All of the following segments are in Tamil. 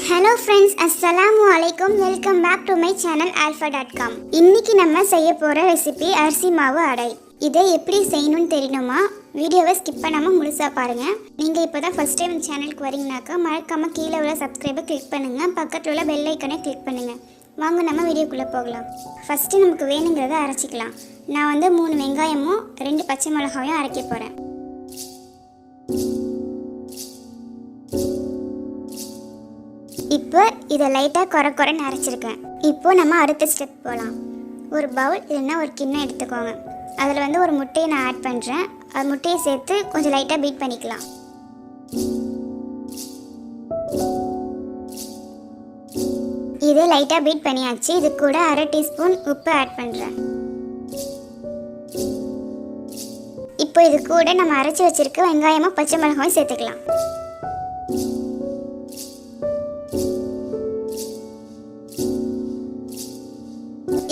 Hello friends, Assalamu alaikum. Welcome back to my channel alpha.com. இன்னைக்கு நம்ம செய்ய போற ரெசிபி அரிசி மாவு அடை. இதை எப்படி செய்யணும்னு தெரியணுமா? வீடியோவை ஸ்கிப் பண்ணாம முழுசா பாருங்க. நீங்க இப்போதான் ஃபர்ஸ்ட் டைம் சேனலுக்கு வரீங்கனாக்கா மறக்காம கீழே உள்ள சப்ஸ்கிரைபை கிளிக் பண்ணுங்க. பக்கத்துல உள்ள பெல் ஐகானை கிளிக் பண்ணுங்க. வாங்க நம்ம வீடியோக்குள்ள போகலாம். ஃபர்ஸ்ட் நமக்கு வேணுங்கிறத அரைச்சிக்கலாம். நான் வந்து 3 வெங்காயமும் 2 பச்சை மிளகாயும் அரைக்க போறேன். இப்போ இதை லைட்டாக குறைன்னு அரைச்சிருக்கேன். இப்போ நம்ம அடுத்த ஸ்டெப் போகலாம். ஒரு பவுல் இல்லைன்னா ஒரு கிண்ணம் எடுத்துக்கோங்க. அதில் வந்து ஒரு முட்டையை நான் ஆட் பண்ணுறேன். அது முட்டையை சேர்த்து கொஞ்சம் லைட்டாக பீட் பண்ணிக்கலாம். இதை லைட்டாக பீட் பண்ணியாச்சு. இது கூட 1/2 டீஸ்பூன் உப்பு ஆட் பண்ணுறேன். இப்போ இது கூட நம்ம அரைச்சி வச்சிருக்க வெங்காயமும் பச்சை மிளகாயும் சேர்த்துக்கலாம்.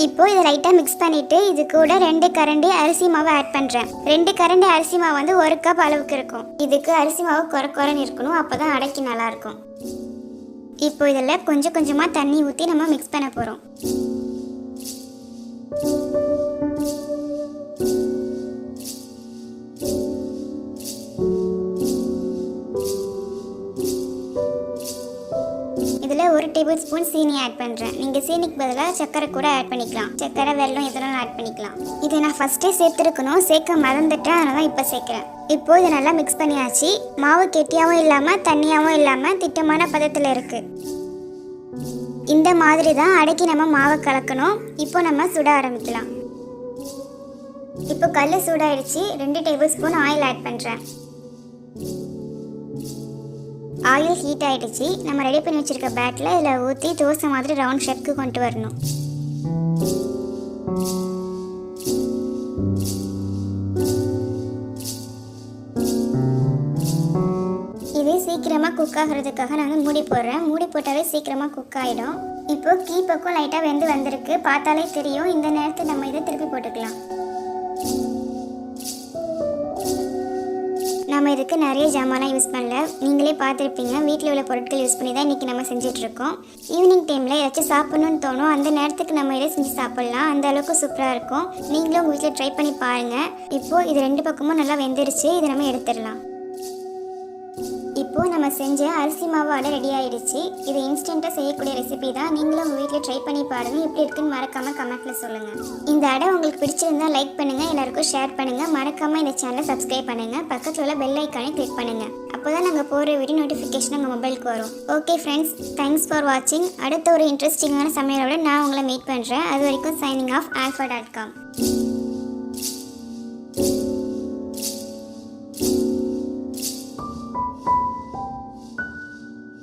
இப்போ இதை லைட்டாக மிக்ஸ் பண்ணிவிட்டு இது கூட 2 கரண்டி அரிசி மாவு ஆட் பண்ணுறேன். 2 கரண்டி அரிசி மாவு வந்து 1 கப் அளவுக்கு இருக்கும். இதுக்கு அரிசி மாவு குறைன்னு இருக்கணும், அப்போ தான் அடைக்கி நல்லாயிருக்கும். இப்போ இதில் கொஞ்சம் கொஞ்சமாக தண்ணி ஊற்றி நம்ம மிக்ஸ் பண்ண போகிறோம். இதில் 1 டேபிள் ஸ்பூன் சீனி ஆட் பண்ணுறேன். நீங்கள் சீனிக்கு பதிலாக சர்க்கரை கூட ஆட் பண்ணிக்கலாம். சர்க்கரை வெல்லம் இதெல்லாம் ஆட் பண்ணிக்கலாம். இதை நான் ஃபஸ்ட்டே சேர்த்துருக்கணும், சேர்க்க மறந்துட்டேன், அதனால தான் இப்போ சேர்க்குறேன். இப்போ இதை நல்லா மிக்ஸ் பண்ணியாச்சு. மாவு கெட்டியாகவும் இல்லாமல் தண்ணியாகவும் இல்லாமல் திட்டமான பதத்தில் இருக்குது. இந்த மாதிரி தான் அடக்கி நம்ம மாவை கலக்கணும். இப்போ நம்ம சுட ஆரம்பிக்கலாம். இப்போ கல் சூடாயிடுச்சு. 2 டேபிள் ஸ்பூன் ஆயில் ஆட் பண்ணுறேன். ஆயில் ஹீட் ஆகிடுச்சு. நம்ம ரெடி பண்ணி வச்சுருக்க பேட்டில் இதில் ஊற்றி தோசை மாதிரி ரவுண்ட் ஷேப்க்கு கொண்டு வரணும். இது சீக்கிரமாக குக் ஆகிறதுக்காக நான் மூடி போடுறேன். மூடி போட்டாலே சீக்கிரமாக குக் ஆகிடும். இப்போ கீப்பக்கம் லைட்டாக வெந்து வந்திருக்கு, பார்த்தாலே தெரியும். இந்த நேரத்தில் நம்ம இதை திருப்பி போட்டுக்கலாம். நம்ம இதுக்கு நிறைய ஜாமான்லாம் யூஸ் பண்ணல, நீங்களே பார்த்துருப்பீங்க. வீட்டில் உள்ள பொருட்கள் யூஸ் பண்ணி தான் இன்றைக்கி நம்ம செஞ்சிட்ருக்கோம். ஈவினிங் டைமில் ஏதாச்சும் சாப்பிட்ணுன்னு தோணும், அந்த நேரத்துக்கு நம்ம இதை செஞ்சு சாப்பிட்லாம். அந்த அளவுக்கு சூப்பராக இருக்கும். நீங்களும் உங்கள் வீட்டில் ட்ரை பண்ணி பாருங்கள். இப்போது இது 2 பக்கமும் நல்லா வெந்துருச்சு. இதை நம்ம எடுத்துடலாம். இப்போது நம்ம செஞ்ச அரிசி மாவு அடை ரெடி ஆகிடுச்சு. இது இன்ஸ்டண்ட்டாக செய்யக்கூடிய ரெசிபி தான். நீங்களும் உங்கள் வீட்டில் ட்ரை பண்ணி பாருங்கள். எப்படி இருக்குன்னு மறக்காமல் கமெண்ட்டில் சொல்லுங்கள். இந்த அடை உங்களுக்கு பிடிச்சிருந்தா லைக் பண்ணுங்கள், எல்லாருக்கும் ஷேர் பண்ணுங்கள். மறக்காமல் இந்த சேனலை சப்ஸ்கிரைப் பண்ணுங்கள். பக்கத்தில் உள்ள பெல் ஐக்கானை கிளிக் பண்ணுங்கள். அப்போ தான் நாங்கள் போகிற வீடியோ நோட்டிஃபிகேஷன் உங்கள் மொபைலுக்கு வரும். ஓகே ஃப்ரெண்ட்ஸ், தேங்க்ஸ் ஃபார் வாட்சிங். அடுத்த ஒரு இன்ட்ரெஸ்டிங்கான சமையலோட நான் உங்களை மீட் பண்ணுறேன். அது வரைக்கும் சைனிங் ஆஃப் alpha.com.